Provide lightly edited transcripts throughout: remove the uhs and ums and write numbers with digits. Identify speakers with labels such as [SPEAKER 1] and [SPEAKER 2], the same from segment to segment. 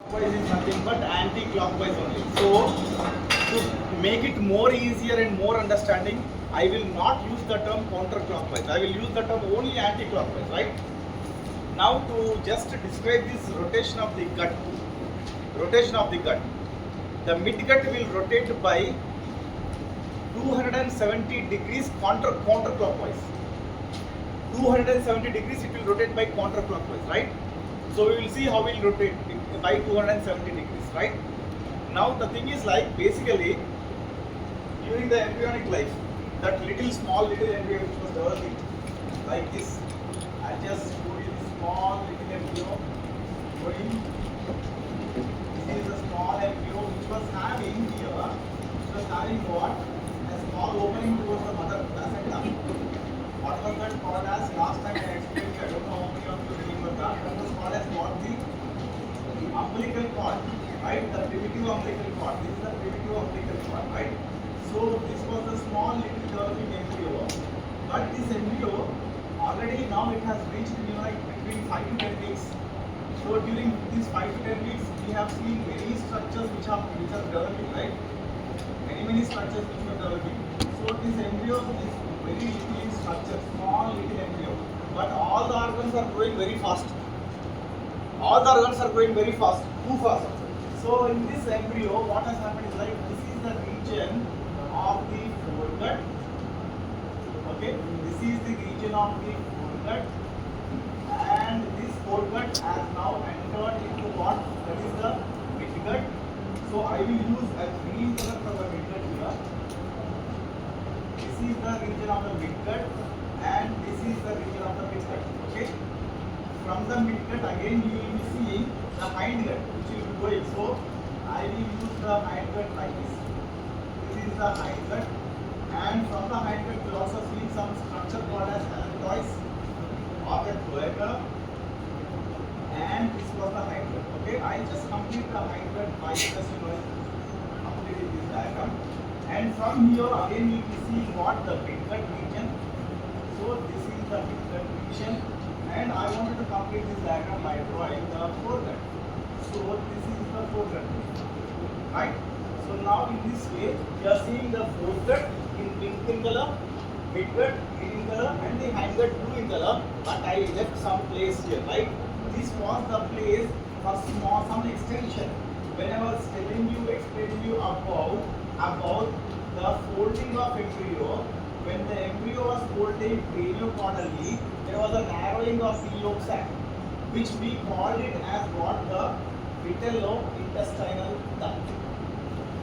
[SPEAKER 1] Clockwise is nothing but anti-clockwise only. So to make it more easier and more understanding, I will not use the term counterclockwise. I will use the term only anti-clockwise, right? Now to just describe this rotation of the gut, the midgut will rotate by 270 degrees counterclockwise. 270 degrees it will rotate by counterclockwise, right? So we will see how we will rotate it by 270 degrees, right? Now the thing is like basically during the embryonic life, that little embryo which was developing like this, I just show you this small little embryo going. This is a small embryo which was having here, which was having what? A small opening towards the mother placenta. What was that called as? Last time I explained, I don't know how many of you remember that. That was called as what? The umbilical cord, right? The primitive umbilical cord. This is the primitive umbilical cord, right? So this was a small little developing embryo. But this embryo already now it has reached like between 5 to 10 weeks. So during these 5 to 10 weeks, we have seen many structures which are developing, right? Many structures which are developing. So this embryo is very little in structure, small little embryo. But all the organs are growing very fast. All the organs are growing very fast, too fast. So in this embryo, what has happened is like this is the region of the foregut. Okay, this is the region of the foregut, and this foregut has now entered into what? That is the midgut. So I will use a green color for the midgut here. This is the region of the midgut, and this is the region of the midgut. Okay. From the midgut again you will be seeing the hindgut which will be going. So I will use the hindgut like this. This is the hindgut, and from the hindgut we will also see some structure called as allantois or the cloaca, and this was the hindgut. Okay, I just complete the hindgut by just completing this diagram, and from here again you will be seeing what? The midgut region. So this is the midgut region. And I wanted to complete this diagram by drawing the foregut. So this is the foregut, right? So now in this way, you are seeing the foregut in pink in color, midgut green in color, and the hindgut blue in color. But I left some place here, right? This was the place for some extension. When I was explaining you about the folding of embryo. When the embryo was folded craniocaudally, there was a narrowing of the yolk sac, which we called it as what? The vitello-intestinal duct.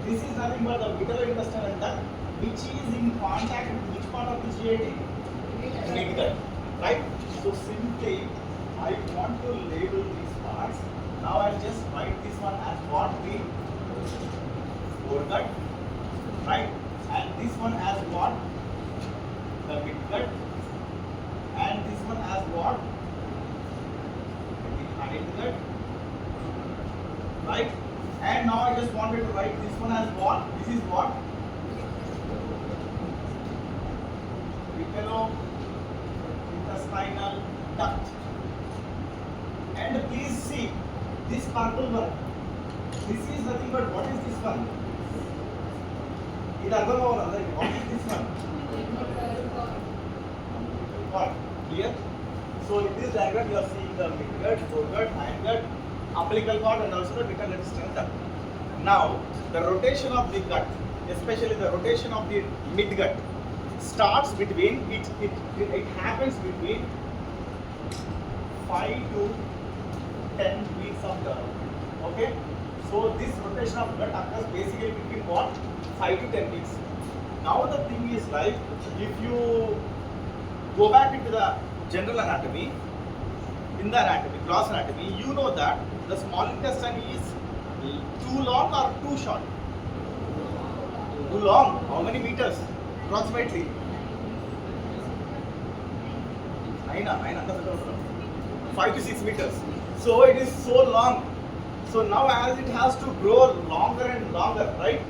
[SPEAKER 1] This is nothing but the vitello-intestinal duct, which is in contact with which part of the GIT? Midgut, right? So simply, I want to label these parts. Now I'll just write this one as what? The foregut, right? And this one as what? The midgut, and this one as what? The hindgut, right? And now I just wanted to write this one as what? This is what? Vitello-intestinal duct. And please see this purple one. This is nothing but what is this one? What is this one? Clear? So in this diagram you are seeing the midgut, foregut, hindgut, umbilical cord, and also the vitello-intestinal duct. Now the rotation of the gut, especially the rotation of the midgut, starts between it happens between 5 to 10 weeks of development. Okay. So this rotation of gut occurs basically between what? 5 to 10 weeks. Now the thing is like, if you go back into the general anatomy, in the anatomy, gross anatomy, you know that the small intestine is too long or too short? Too long. How many meters? Approximately. 5 to 6 meters. So it is so long. So now as it has to grow longer and longer, right?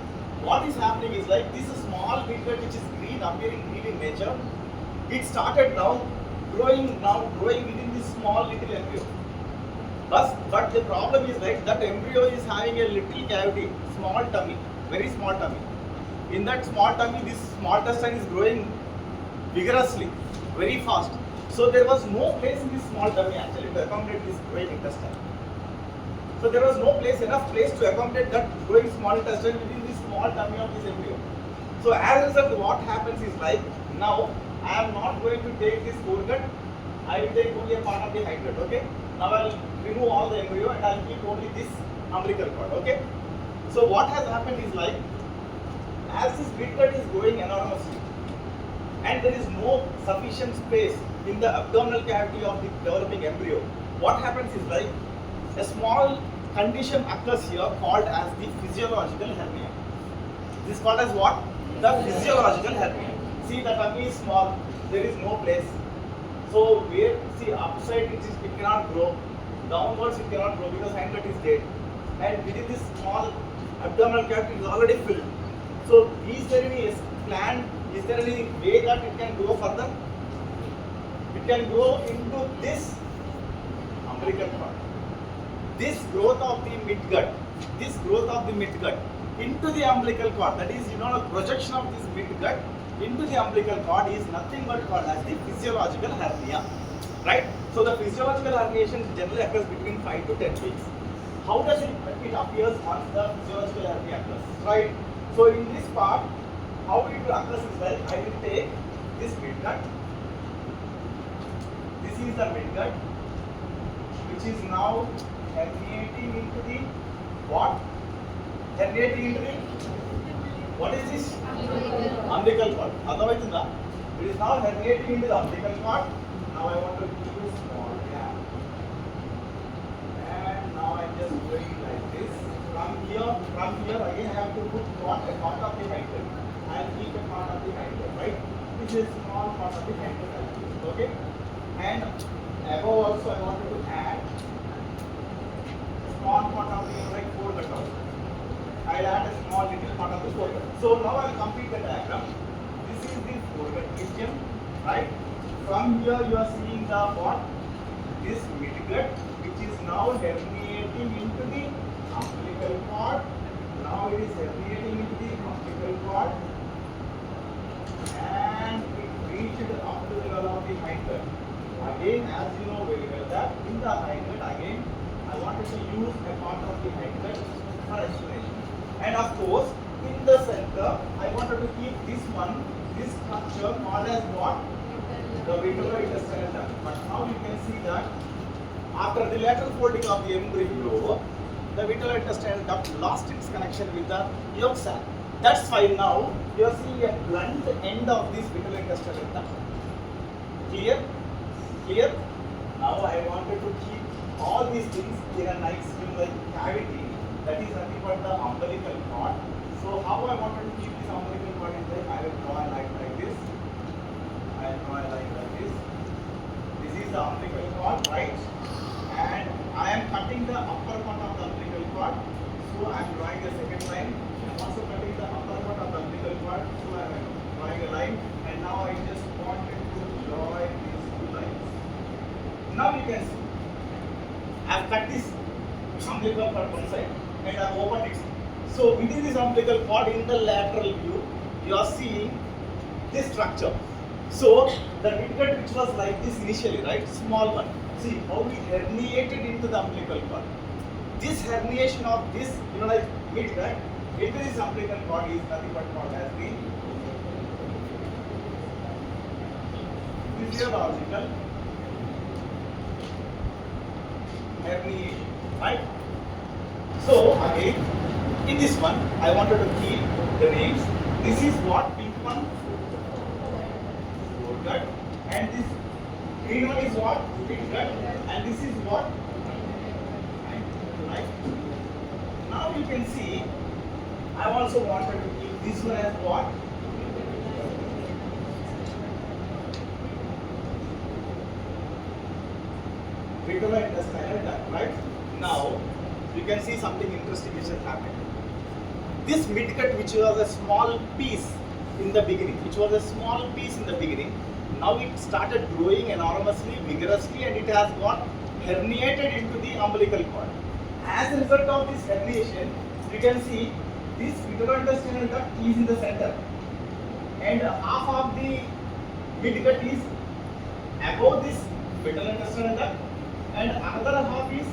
[SPEAKER 1] What is happening is like this small midgut which is green, appearing green in nature, it started now growing within this small little embryo. But the problem is like that embryo is having a little cavity, small tummy, very small tummy. In that small tummy, this small intestine is growing vigorously, very fast. So there was no place in this small tummy actually to accommodate this growing intestine. So there was no place, enough place to accommodate that growing small intestine within this small tummy of this embryo. So as a result, what happens is like, now I am not going to take this foregut, I will take only a part of the hindgut, okay? Now I will remove all the embryo and I will keep only this umbilical cord, okay? So what has happened is like, as this midgut is growing enormously and there is no sufficient space in the abdominal cavity of the developing embryo, what happens is like, a small condition occurs here called as the physiological hernia. This is called as what? The physiological hernia. See, the tummy is small, there is no place. So where, see, upside it cannot grow, downwards it cannot grow because hindgut is dead. And within this small abdominal cavity is already filled. So is there any plan, is there any way that it can grow further? It can grow into this umbilical cord. This growth of the midgut into the umbilical cord, that is, the projection of this midgut into the umbilical cord is nothing but called as the physiological hernia, right? So the physiological herniation generally occurs between 5 to 10 weeks. How does it appears once the physiological hernia occurs, right? So in this part, how it occurs is like, I will take this midgut. This is the midgut, which is now herniating into the what? Herniating into the, what is this? Umbilical cord. Otherwise, it is now herniating into the umbilical cord. Now I want to use small gap. And now I am just going like this. From here again I have to put what? A part of the hindgut. I will keep a part of the hindgut, right? This is small part of the hindgut. Okay? And above also I wanted to add small part of the like foregut also. I will add a small little part of the foregut. So now I will complete the diagram. This is the foregut region, right? From here you are seeing the what? This midgut, which is now herniating into the umbilical cord. Now it is herniating into the umbilical cord, and it reached up to the level of the hindgut. Again, as you know very well that in the hindgut, again I wanted to use a part of the hindgut for explanation. And of course, in the center, I wanted to keep this structure called as what? The vitreointestinal duct. But now you can see that after the lateral folding of the embryo, the vitreointestinal duct lost its connection with the yolk sac. That's why now you are seeing a blunt end of this vitreointestinal duct. Clear? Clear? Now I wanted to keep all these things in a nice cavity, that is nothing but the umbilical cord. So how I wanted to keep this umbilical cord is like, I will draw a line like this. I will draw a line like this. This is the umbilical cord, right? And I am cutting the upper part of the umbilical cord. So I am drawing a second line. I am also cutting the upper part of the umbilical cord. So I am drawing a line. And now I just wanted to join these two lines. Now you can see, I have cut this umbilical cord one side and I have opened it. So within this umbilical cord, in the lateral view, you are seeing this structure. So the midgut, which was like this initially, right, small one, see how it herniated into the umbilical cord. This herniation of this, like midgut into this umbilical cord is nothing but called as the physiological herniation, right? So again, in this one, I wanted to keep the names. This is what pink one, foregut, and this green one is what? Midgut, and this is what? Right? Now you can see, I also wanted to keep this one as what? Vitreointestinal duct, right? Now, you can see something interesting which has happened. This midgut, which was a small piece in the beginning, now it started growing enormously, vigorously, and it has got herniated into the umbilical cord. As a result of this herniation, you can see this vitreointestinal duct is in the center, and half of the midgut is above this vitreointestinal duct, and another half is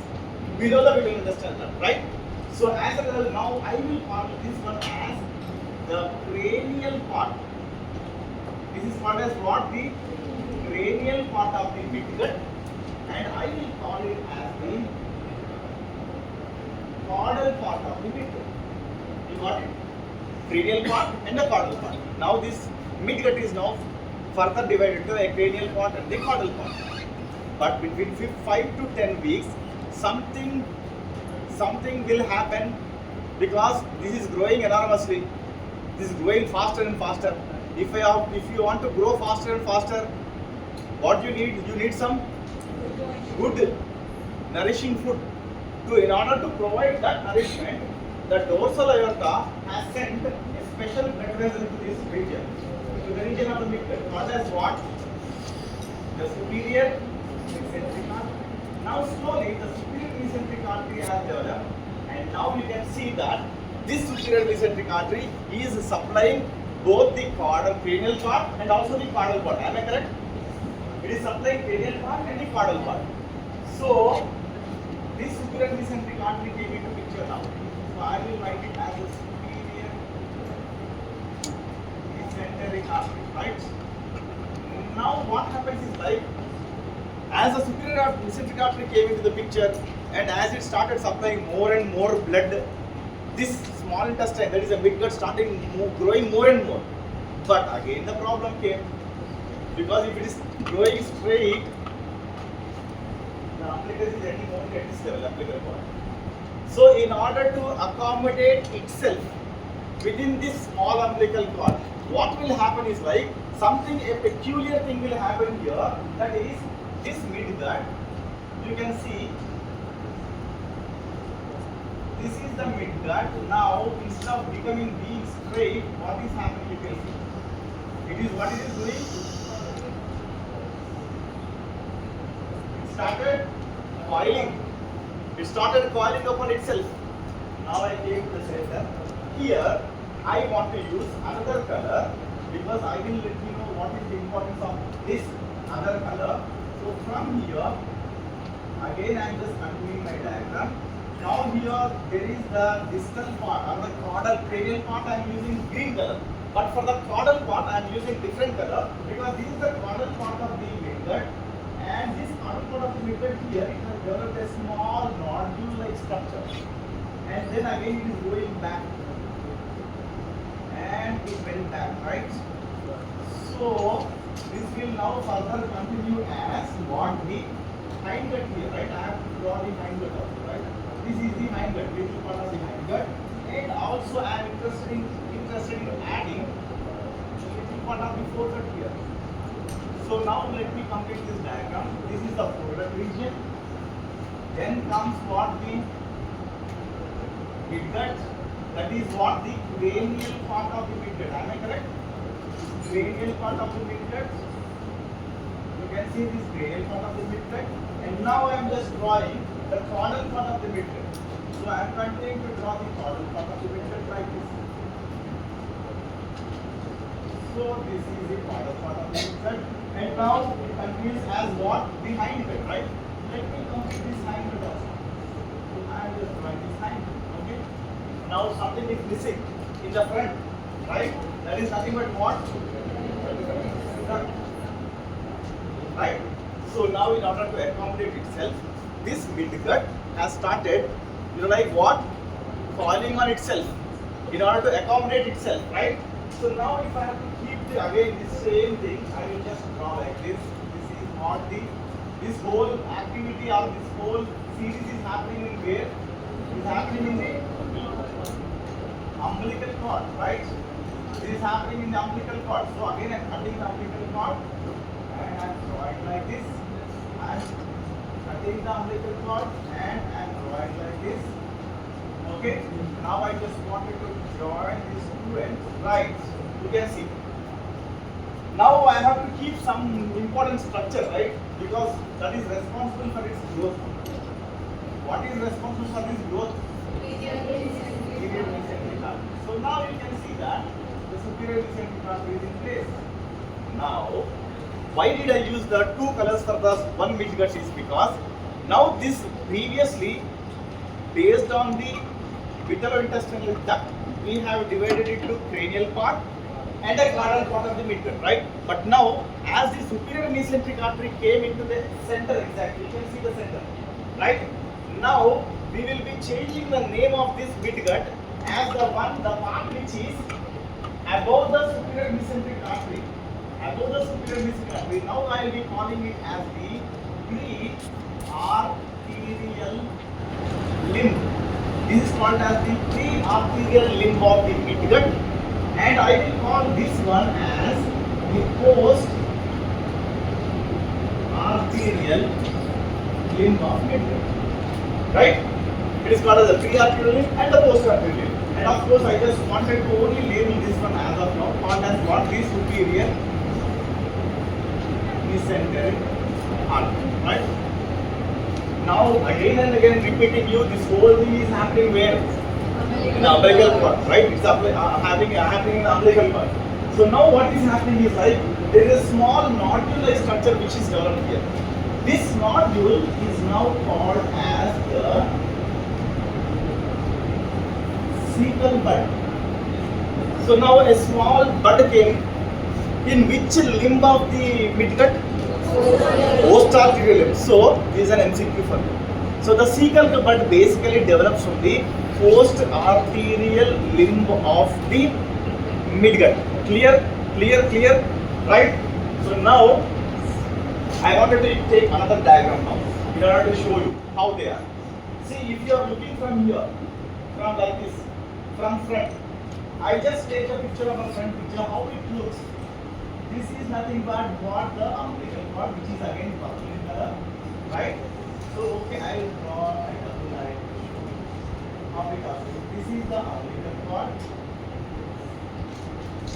[SPEAKER 1] below the vitreointestinal duct, right? So as a result, now I will call this one as the cranial part. This is called as what? The cranial part of the midgut, and I will call it as the caudal part of the midgut. You got it? Cranial part and the caudal part. Now this midgut is now further divided into a cranial part and the caudal part. But between 5 to 10 weeks, something will happen, because this is growing enormously. This is growing faster and faster. If you want to grow faster and faster, what you need? You need some good nourishing food. In order to provide that nourishment, the dorsal aorta has sent a special blood vessel to this region, to the region of the midgut, called as what? The superior mesenteric artery. Now slowly the superior mesenteric artery has developed, and now you can see that this superior mesenteric artery is supplying both the cranial part and also the caudal part. Am I correct? It is supplying cranial part and the caudal part. So this superior mesenteric artery came into picture now. So I will write it as a superior mesenteric artery, right? Now what happens is, like, as the superior mesenteric artery came into the picture, and as it started supplying more and more blood, this small intestine, that is a midgut, started growing more and more. But again the problem came, because if it is growing straight, the umbilicus is ending only at this level, umbilical cord. So in order to accommodate itself within this small umbilical cord, what will happen is, like, a peculiar thing will happen here, that is this midgut. You can see this is the midgut. Now instead of being straight, what is happening? You can see it is what it is doing. It started coiling. It started coiling upon itself. Now I came to the center. Here I want to use another color, because I will let you know what is the importance of this other color. So from here, again I am just continuing my diagram. Now here there is the distal part or the caudal cranial part. I am using green color, but for the caudal part I am using different color, because this is the caudal part of the midgut, and this caudal part of the midgut here, it has developed a small nodule-like structure, and then again it is going back, and it went back, right? So this will now further continue as what? The hindgut here, right? I have to draw the hindgut also, right? This is the hindgut, little part of the hindgut, and also I am interested in adding a little part of the foregut here. So now let me complete this diagram. This is the foregut region. Then comes what? The midgut. That is what? The cranial part of the midgut. Am I correct? Cranial part of the midgut. You can see this cranial part of the midgut. And now I am just drawing the caudal part of the midgut. So I am continuing to draw the caudal part of the midgut like this. So this is the caudal part of the midgut. And now it continues as what? The hindgut, right? Let me complete this hindgut also. So I am just drawing this hindgut. Okay. Now something is missing in the front, right? That is nothing but what? Right? So now in order to accommodate itself, this midgut has started, like what? Coiling on itself in order to accommodate itself, right? So now if I have to keep again the same thing, I will just draw like this. This is what this whole activity or this whole series is happening in where? It is happening in the umbilical cord, right? This is happening in the umbilical cord. So again I am cutting the umbilical cord and I am drawing like this. I am cutting the umbilical cord and I am drawing like this. Okay. Now I just wanted to join these two ends. Right. You can see. Now I have to keep some important structure, right? Because that is responsible for its growth. What is responsible for this growth? Superior mesenteric artery. So now you can see that the superior mesenteric artery is in place. Now, why did I use the two colors for the one midgut is because now this previously based on the vitalointestinal duct we have divided it to cranial part and a caudal part of the midgut, right? But now as the superior mesenteric artery came into the center exactly, you can see the center, right? Now we will be changing the name of this midgut as the part which is above the superior mesenteric artery. Above the superior mesenteric artery. Now I will be calling it as the pre-arterial limb. This is called as the pre-arterial limb of the midgut, and I will call this one as the post-arterial limb of midgut. Right? It is called as the pre-arterial limb and the post-arterial limb. And of course, I just wanted to only label this one as of now, called as what the superior mesenteric artery. Right? Now, again and again repeating you, this whole thing is happening where? In the umbilical cord, right? It's happening in the umbilical cord. So now what is happening is like there is a small nodule-like structure which is developed here. This nodule is now called as the cecal bud. So now a small bud came in which limb of the midgut? Post-arterial limb. So this is an MCQ for you. So the cecal bud basically develops from the post-arterial limb of the midgut. Clear? Clear? Clear? Right? So now I wanted to take another diagram now in order to show you how they are. See, if you are looking from here, from like this, from front, I just take a picture of a front picture, how it looks. This is nothing but what the umbilical cord, which is again purple in color, right? So, okay, I will draw a double line of it. This is the umbilical cord.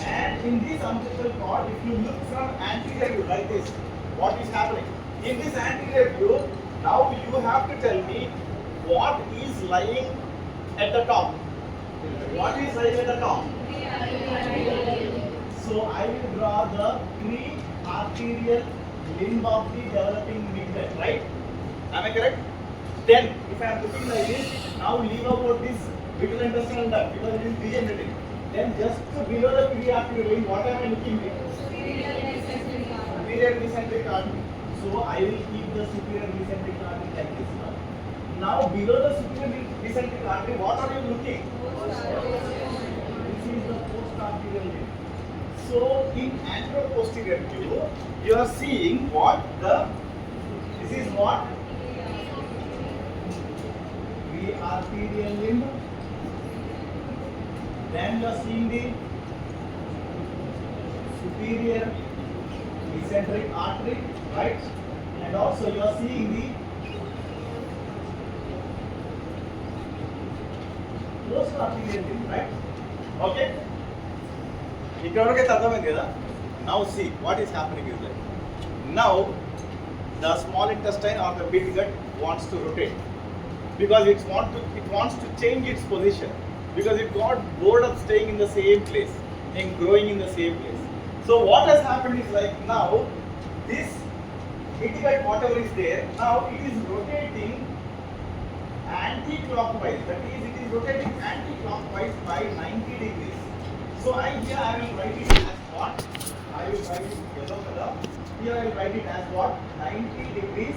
[SPEAKER 1] And in this umbilical cord, if you look from anterior view like this, what is happening? In this anterior view, now you have to tell me what is lying at the top. What is lying at the top? So I will draw the pre-arterial limb of the developing midgut, right? Am I correct? Then, if I am looking like this, now leave about this vitalointestinal duct because it is degenerating. Then just below the pre-arterial limb, what am I looking at? Superior mesenteric artery. So I will keep the superior mesenteric artery like this now. Now below the superior mesenteric artery, what are you looking? This is the post-arterial limb. So in anteroposterior view, you are seeing what this is what? Pre-arterial limb. Then you are seeing the superior mesenteric artery, right? And also you are seeing the post-arterial limb, right? Okay? Now see what is happening is that now the small intestine or the midgut wants to rotate because it wants to change its position because it got bored of staying in the same place and growing in the same place. So what has happened is like now this midgut whatever is there now it is rotating anti-clockwise. That is, it is rotating anti-clockwise by 90 degrees. So I will write it as what? I will write it yellow color. Here I will write it as what? 90 degrees.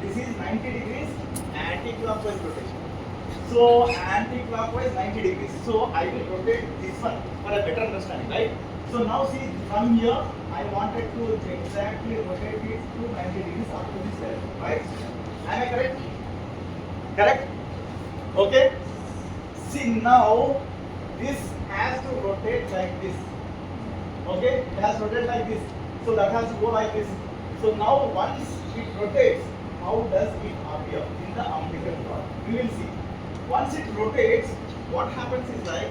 [SPEAKER 1] This is 90 degrees anti-clockwise rotation. So anti-clockwise 90 degrees. So I will rotate this one for a better understanding, right? So now see from here I wanted to exactly rotate it to 90 degrees up to this level, right? Am I correct? Correct? Okay? See now this has to rotate like this. Okay? It has to rotate like this. So that has to go like this. So now once it rotates, how does it appear in the umbilical cord. We will see. Once it rotates, what happens is like,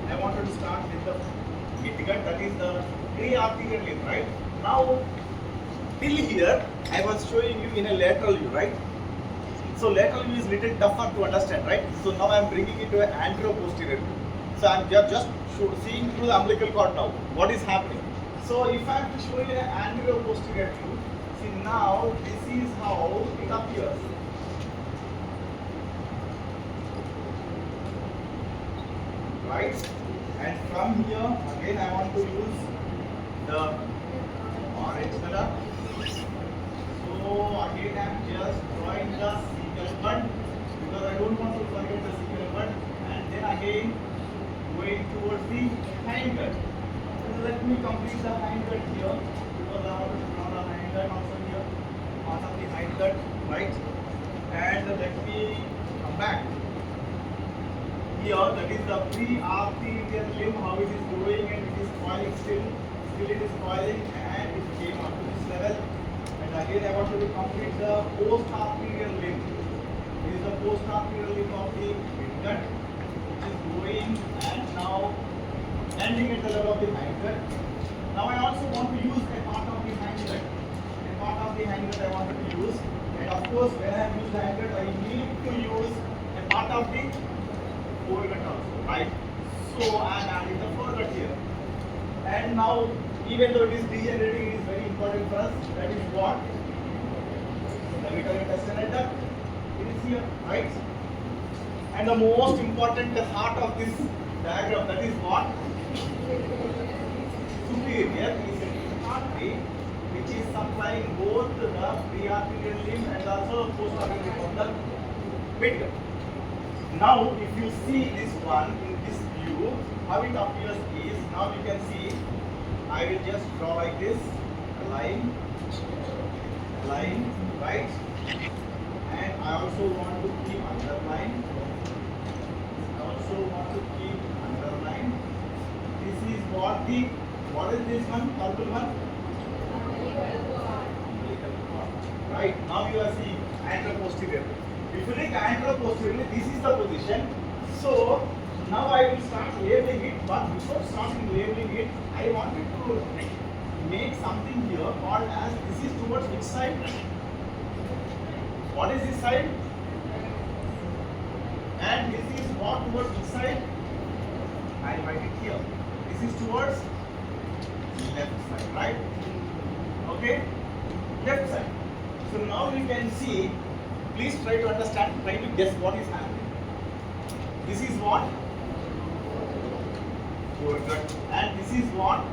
[SPEAKER 1] I wanted to start with the midgut, that is the pre-arterial limb, right? Now, till here, I was showing you in a lateral view, right? So lateral view is little tougher to understand, right? So now I am bringing it to an anterior-posterior view. So I am just seeing through the umbilical cord now, what is happening. So if I am to show you an anterior-posterior view, see now this is how it appears. Right? And from here, again I want to use the orange color. So again I am just drawing the sequel bud because I don't want to forget the sequel bud, and then again going towards the hindgut. So let me complete the hindgut here because I want to draw the hindgut also here, part of the hindgut, right? And let me come back. Here, that is the pre-arterial limb, how it is growing and it is coiling still it is coiling, and it came up to this level. And again I want to complete the post-arterial limb. This is the post-arterial limb of the midgut, which is growing and now ending at the level of the hindgut. Now I also want to use a part of the hindgut. A part of the hindgut I wanted to use, and of course when I use the hindgut I need to use a part of the foregut also, right? So I am adding the foregut here. And now, even though it is degenerating, it is very important for us. That is what? The middle intestinal duct. It is here, right? And the most important part of this diagram, that is what? Superior eccentric artery, which is supplying both the pre-arterial limb and also post-arterial limb of the midgut. Now, if you see this one in this view, how it appears is, now you can see, I will just draw like this, a line, right? And I also want to keep underline. I also want to keep underline. This is what is this one, purple one? Right, now you are seeing anteroposterior. If you look anteroposteriorly, this is the position. So now I will start labeling it, but before starting labeling it, I wanted to make something here called as, this is towards which side? What is this side? And this is what towards which side? I write it here. This is towards left side, right? Okay? Left side. So now you can see, please try to understand, try to guess what is happening. This is what? Foregut. And this is what?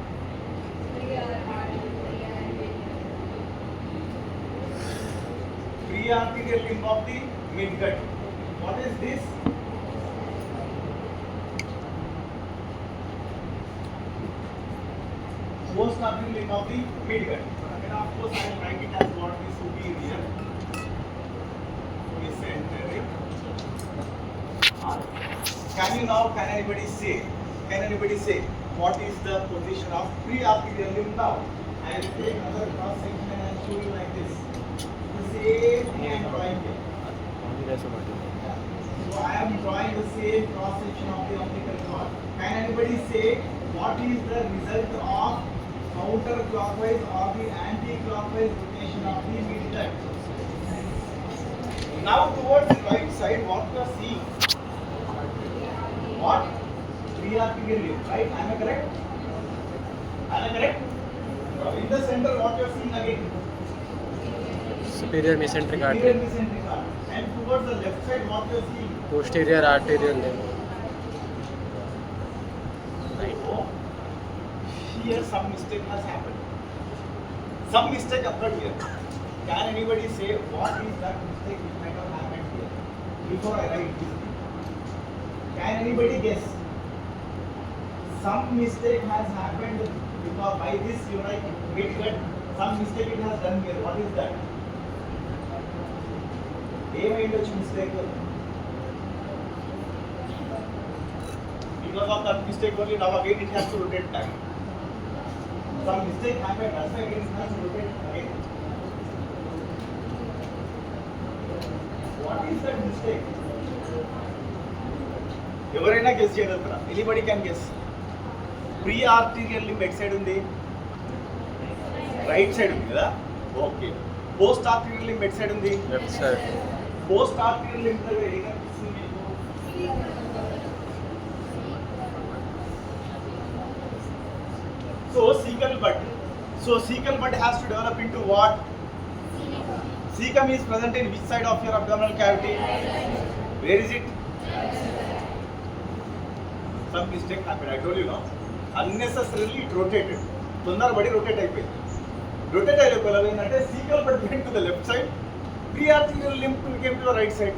[SPEAKER 1] Pre-arterial limb of the midgut. What is this? Post-arterial limb of the midgut. And of course I will write it as what is superior. Can anybody say what is the position of pre-arterial limb now? I will take another cross section and show you like this. The same thing I am drawing here. So I am drawing the same cross section of the umbilical cord. Can anybody say what is the result of counterclockwise or the anti-clockwise rotation of the midgut? Now towards the right side, what you are seeing? What? Pre-arterial limb, right? Am I correct? Am I correct? In the center, what you are seeing again?
[SPEAKER 2] Superior mesenteric artery.
[SPEAKER 1] Superior mesenteric artery. And towards the left side, what you are seeing?
[SPEAKER 2] Posterior arterial limb. Right.
[SPEAKER 1] So, here some mistake has happened. Some mistake occurred here. Can anybody say what is that mistake which might have happened here? Before I write this. Can anybody guess? Some mistake has happened because by this you write midgut. Some mistake it has done here. What is that? ఏమైండొచ్చు mistake? Because of that mistake only now again it has to rotate back. Some mistake happened, that's why again it has to rotate again. What is that mistake? ఎవరైనా guess చేయగలుగుతారా? Anybody can guess. Pre arterial limb at side ఉంది, right side ఉంది కదా. Okay. Post arterial limb at side ఉంది,
[SPEAKER 2] left side.
[SPEAKER 1] Post arterial limb దగ్గర ఏం కనిపిస్తుంది మీకు? So cecal bud. So cecal bud has to develop into what? Cecum is present in which side of your abdominal cavity? Where is it? Some mistake happened. I told you, no? Unnecessarily it rotated. తొందరపడి rotate అయిపోయింది. Rotate అయిపోయిన ఏంటంటే cecal bud went to the left side, prearterial limb came to the right side.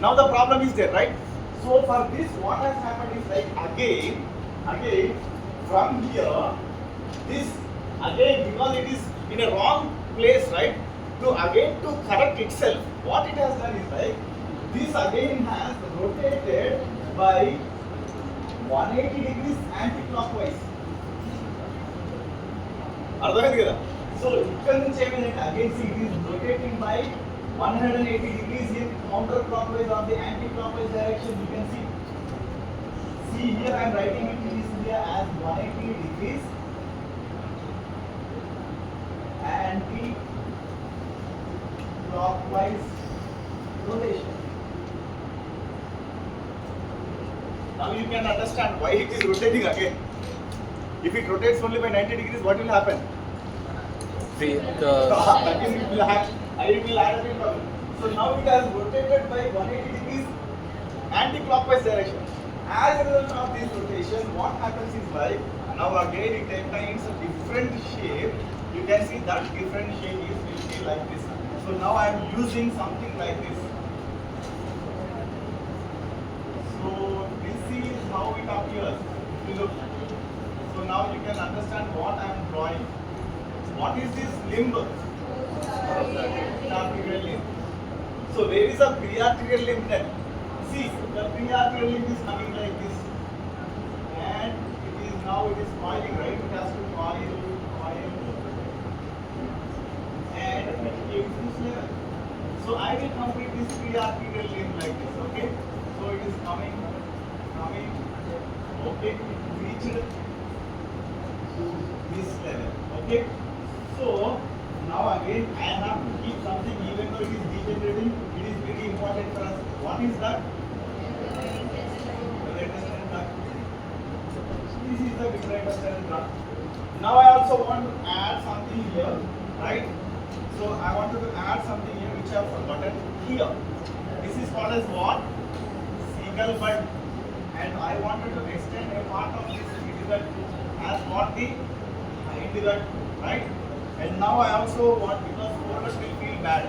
[SPEAKER 1] Now the problem is there, right? So for this, what has happened is like again from here, this again because it is in a wrong place, right? To correct itself, what it has done is like this again has rotated by 180 degrees anti-clockwise. అర్థమైంది కదా? So ఇక్కడ నుంచి ఏమైందంటే again see it is rotating by 180 degrees in counter-clockwise or the anti-clockwise direction. You can see here I am writing it here as 180 degrees anti-clockwise rotation. Now you can understand why it is rotating again. If it rotates only by 90 degrees, what will happen? Again it will add a problem. So now it has rotated by 180 degrees anti-clockwise direction. As a result of this rotation, what happens is like now again it attains a different shape. You can see that different shape will be like this. So now I am using something like this. So this is how it appears. Look. So now you can understand what I am drawing. What is this limb? Prearterial limb. So where is the prearterial limb then? See, the prearterial limb is coming like this, and it is coiling, right? It has to coil, and it came to this level. So I will complete this prearterial limb like this, okay? So it is coming, okay? It reached to this level, okay? So now again I have to keep something, even though it is degenerating, it is very important for us. What is that? This is the vitreointestinal duct. Now I also want to add something here, right? So I wanted to add something here which I have forgotten here. This is called as what? Cecal bud. And I wanted to extend a part of this midgut as what the hindgut, right? And now I also want, because foregut will feel bad.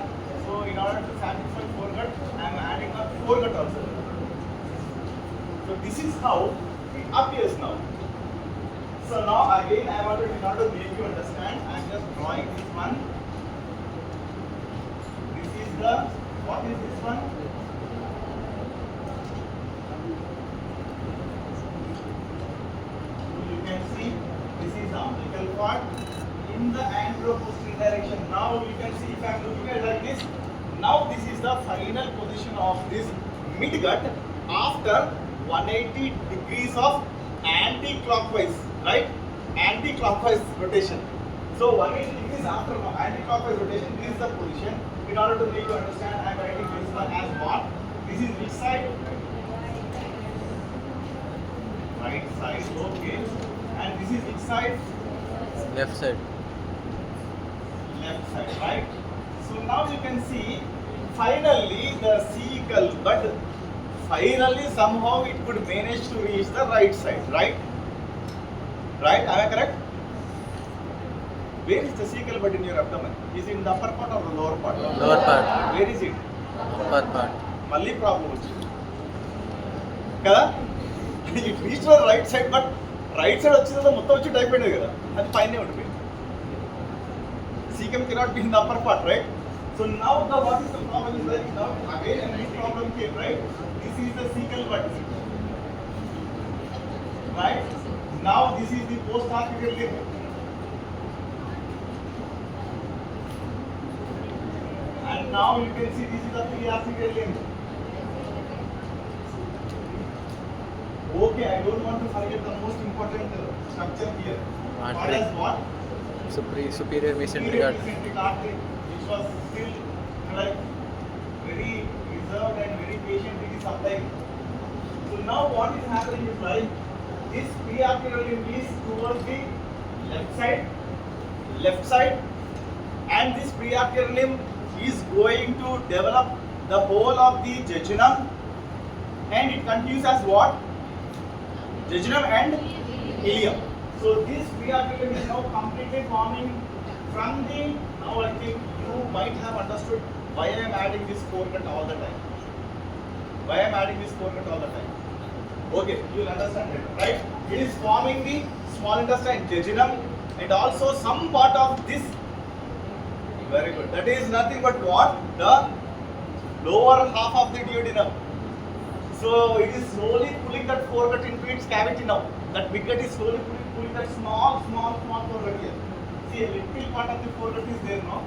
[SPEAKER 1] So in order to satisfy foregut, I am adding a foregut also. So this is how it appears now. So now again I wanted, in order to make you understand, I am just drawing this one. This is the, what is this one? You can see this is the umbilical cord in the anteroposterior direction. Now you can see if I am looking at it like this. Now this is the final position of this midgut after 180 degrees of anti-clockwise, right? Anti-clockwise rotation. So 180 degrees after anti-clockwise rotation, this is the position. In order to make you understand, I am writing this one as what? This is which side? Right side, okay. And this is which side?
[SPEAKER 2] Left side.
[SPEAKER 1] Left side, right? So now you can see, finally the cecal bud, finally somehow it could manage to reach the right side, right? Right? Am I correct? Where is the cecal bud in your abdomen? Is it in the upper part or the lower part?
[SPEAKER 2] Lower part.
[SPEAKER 1] Where is it?
[SPEAKER 2] Upper part.
[SPEAKER 1] మళ్ళీ problem వచ్చింది కదా. It reach the right side, but right side వచ్చిన తర్వాత మొత్తం వచ్చి అయిపోయింది కదా, అది పైనే ఉంటుంది. Cecum cannot be in the upper part, right? So now the what is the problem is like now again a new problem came, right? This is the cecal bud, right? Now this is the post-arterial limb, and now you can see this is the prearticular limb. Okay, I don't want to forget the most important structure here. What
[SPEAKER 2] Artery.
[SPEAKER 1] is what?
[SPEAKER 2] Superior mesenteric
[SPEAKER 1] Superior
[SPEAKER 2] artery.
[SPEAKER 1] mesenteric artery, which was still like very reserved and very patiently supplied. So now what is happening is like this prearticular limb is towards the left side, and this prearticular limb is going to develop the whole of the jejunum, and it continues as what? Jejunum and ileum. So this prearticular limb is now completely forming from the, now I think you might have understood why I am adding this foregut all the time. Why I am adding this foregut all the time. Okay, you will understand it, right? It is forming the small intestine jejunum and also some part of this. Very good. That is nothing but what? The lower half of the duodenum. So it is slowly pulling that foregut into its cavity now. That midgut is slowly pulling that small foregut here. See, a little part of the foregut is there now.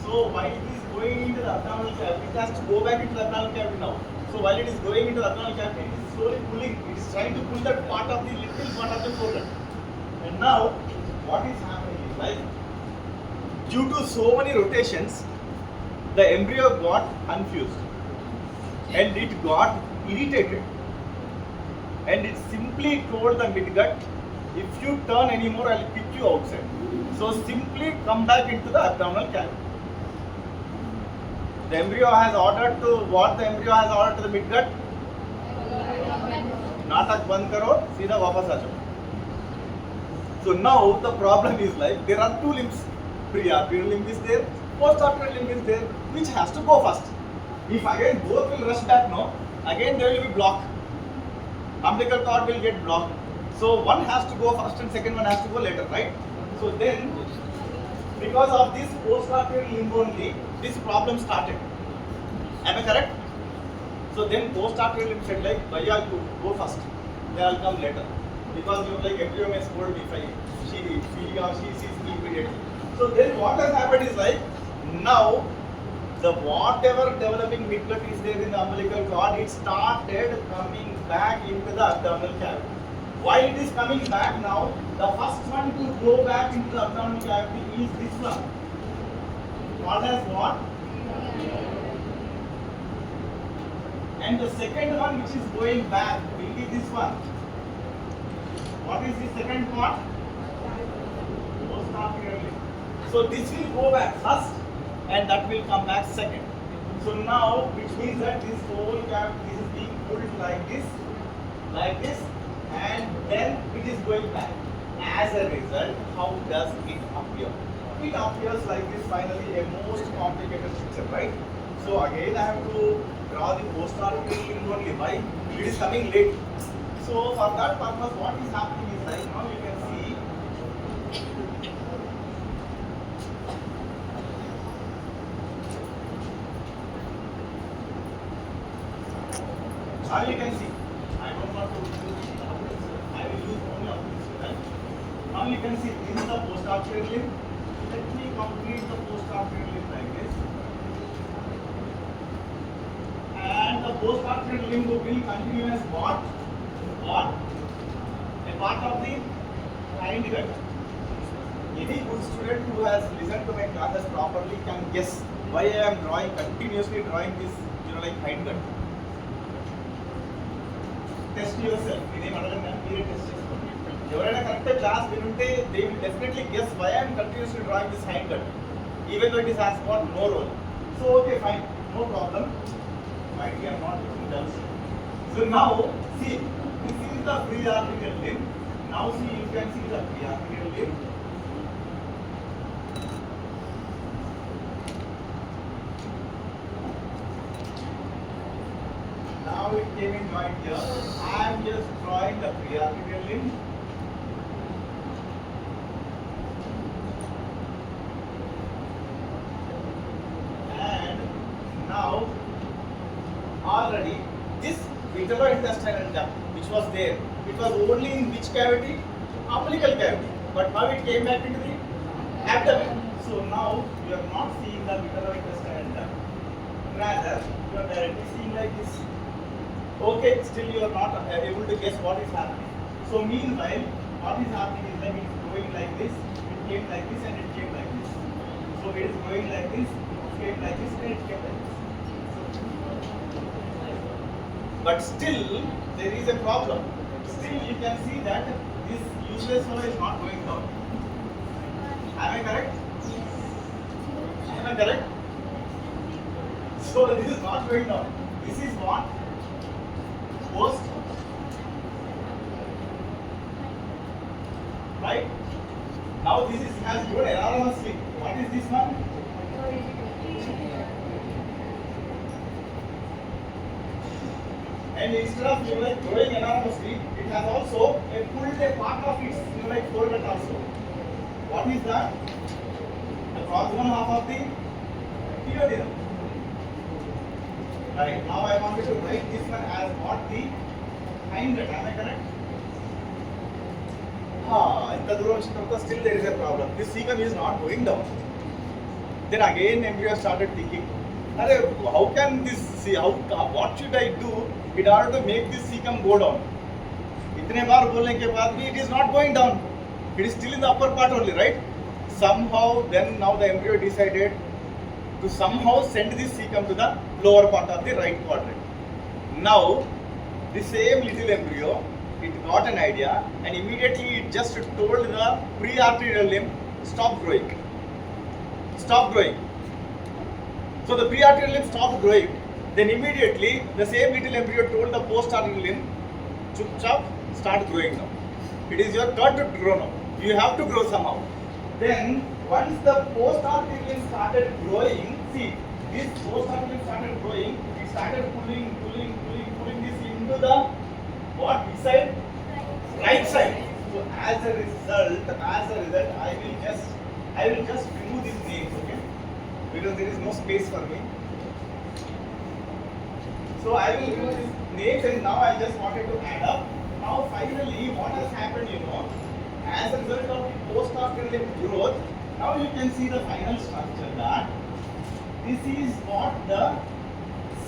[SPEAKER 1] So while it is going into the abdominal cavity, it has to go back into the abdominal cavity now. So while it is going into the abdominal cavity, it is slowly pulling. It is trying to pull that part of the little part of the foregut. And now, what is happening is like, due to so many rotations, the embryo got confused and it got irritated, and it simply told the midgut, if you turn anymore, I'll kick you outside. So simply come back into the abdominal cavity. The embryo has ordered to what? The embryo has ordered to the midgut, नाटक बंद करो, सीधा वापस आ जाओ. So now the problem is like there are two limbs. Prearticular limb is there, postarticular limb is there. Which has to go first? If again both will rush back now, again there will be block. Umbilical cord will get blocked. So one has to go first and second one has to go later, right? So then, because of this postarticular limb only, this problem started. Am I correct? So then postarticular limb said like, Bhaiya, you go first. Then I'll come later. Because you like embryo may scold me if she sees me immediately. So then what has happened is like, now the whatever developing midgut is there in the umbilical cord, it started coming back into the abdominal cavity. While it is coming back now, the first one to go back into the abdominal cavity is this one. Called as what? And the second one which is going back will be this one. What is the second part? Postarticular limb. So this will go back first and that will come back second. So now, which means that this whole cavity is being pulled like this, and then it is going back. As a result, how does it appear? It appears like this finally, a most complicated picture, right? So again I have to draw the postarticular limb only. Why? It is coming late. So for that purpose, what is happening is like now you can see now you can see. I don't want to use I will use only of this, right? Now you can see this is the postarticular limb. Let me complete the postarticular limb like this. And the postarticular limb will continue as what? A part of the hindgut. Any good student who has listened to my classes properly can guess why I am continuously drawing this, like hindgut. Test yourself. They will definitely guess why I am continuously drawing this hindgut, even though it has got no role. So okay, fine, no problem. Might be I am not looking down. So now see, this is the prearticular limb. Now see, you can see the prearticular limb. Now it came in right here. I am just drawing the prearticular limb. And now already this vitreointestinal duct which was there, it was only in which cavity? Umbilical cavity. But now it came back into the abdomen. So now you are not seeing the vitreointestinal duct. rather you are directly seeing like this. Okay, still you are not able to guess what is happening. So meanwhile, what is happening is that it is going like this, it came like this, and it came like this. So it is going like this, it came like this, and it came like this. But still, there is a problem. Still, you can see that this useless flow is not going down. Am I correct? Am I correct? So this is not going down. This is what? Post. Right? Now this is has given enormously. What is this one? And instead of growing enormously, it has also pulled a part of its foregut also. What is that? The proximal half of the duodenum. Right. Now I wanted to write this one as what the hindgut. Am I correct? In the Durvanshikam, still there is a problem. This cecum is not going down. Then again embryo started thinking, how can this see? What should I do in order to make this cecum go down? इतने बार बोलने के बाद भी it is not going down. It is still in the upper part only, right? Somehow, then now the embryo decided to somehow send this cecum to the lower part of the right quadrant. Now, the same little embryo, it got an idea and immediately it just told the prearterial limb, stop growing. Stop growing. So the prearterial limb stopped growing. Then immediately the same little embryo told the postarterial limb, chup chop, start growing now. It is your turn to grow now. You have to grow somehow. Then once the postarterial limb started growing, see, this postarterial limb started growing, it started pulling this into the what side? Right side. So as a result, I will just remove these names, okay? Because there is no space for me. So I will remove these names and now I just wanted to add up. Now finally what has happened, as a result of the postarterial growth, now you can see the final structure that this is what the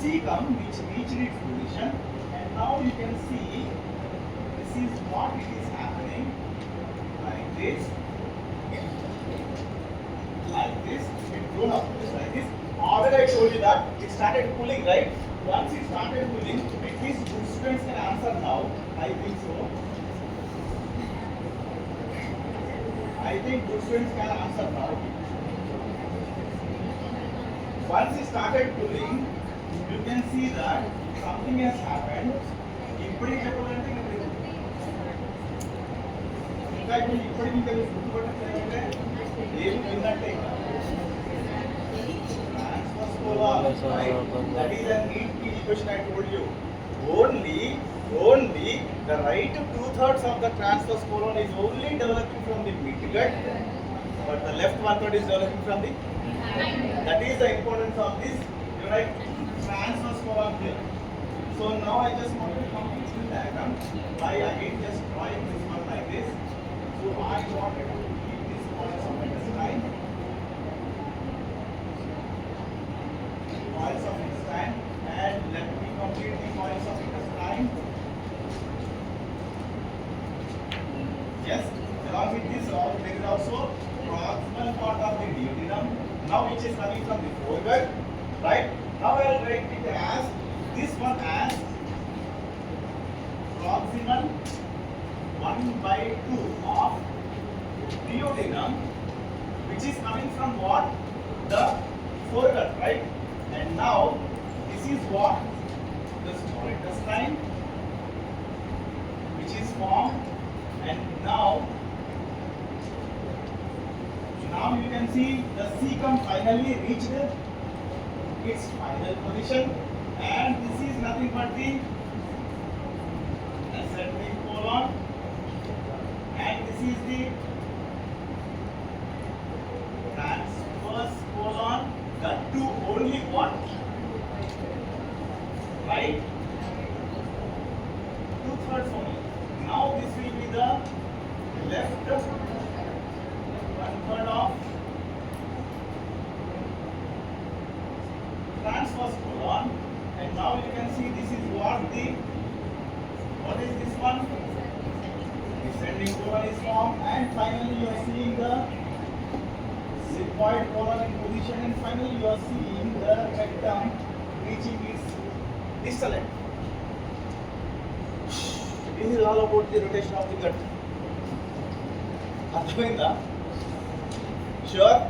[SPEAKER 1] cecum which reached its position, and now you can see this is what it is happening like this, it grown up like this. Already I told you that it started pulling, right? Once it started pulling, at least good students can answer now. I think so. I think good students can answer now. Once it started pulling, you can see that something has happened. In fact, that is a neat PG question I told you. Only the right 2/3 of the transverse colon is only developing from the midgut, but the left 1/3 is developing from the. That is the importance of this, transverse colon here. So now I just want to complete this diagram by again just drawing this one like this. So I wanted to keep this points of intestine. Points of intestine, and let me complete the points of intestine. Yes, along with this, there is also proximal part of the duodenum, now which is coming from the foregut, right? Now I will write it as this one as proximal 1/2 of duodenum, which is coming from what? The foregut, right? And now this is what? The small intestine, which is formed, and now you can see the cecum finally reached its final position, and this is nothing but the ascending colon, and this is the transverse colon, the two only one, right? 2/3 only. Now this will be the left 1/3 of transverse first colon, and now you can see this is what is this one? Descending colon is formed, and finally you are seeing the sigmoid colon in position, and finally you are seeing the rectum reaching its distal end. This is all about the rotation of the gut. అర్థమైందా? Sure?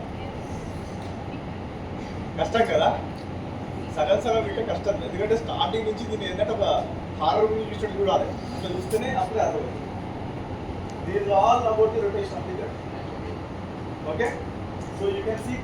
[SPEAKER 1] కష్టం కదా? సగం వింటే కష్టం, ఎందుకంటే starting నుంచి దీన్ని ఏంటంటే ఒక హారర్ మూవీ చూసినట్టు చూడాలి, ఇట్లా చూస్తేనే అప్పుడే అర్థమవుతుంది. This is all about the rotation of the gut. Okay? So you can see